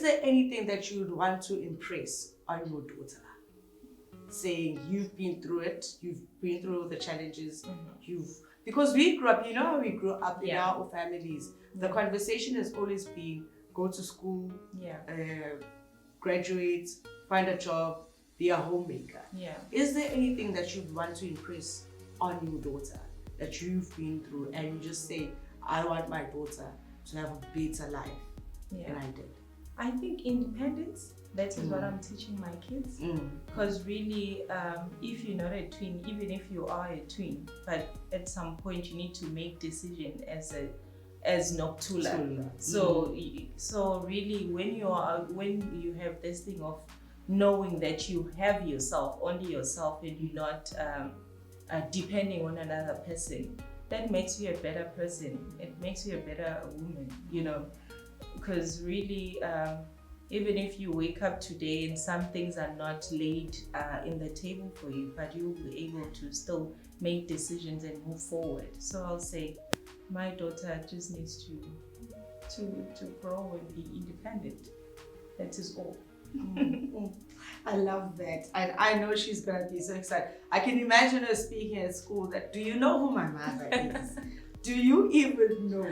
Is there anything that you would want to impress on your daughter? Saying you've been through it, you've been through the challenges, because we grew up, we grew up in our families. The conversation has always been go to school, graduate, find a job, be a homemaker. Is there anything that you'd want to impress on your daughter that you've been through and you just say, I want my daughter to have a better life than I did? I think independence, that is what I'm teaching my kids. Because really, if you're not a twin, even if you are a twin, but at some point you need to make decision as Nokuthula. So really, when you have this thing of knowing that you have yourself, only yourself, and you're not depending on another person, that makes you a better person. It makes you a better woman, because really, even if you wake up today and some things are not laid in the table for you, but you'll be able to still make decisions and move forward. So I'll say my daughter just needs to grow and be independent. That is all. I love that. And I know she's going to be so excited. I can imagine her speaking at school that, do you know who my mother is? Do you even know?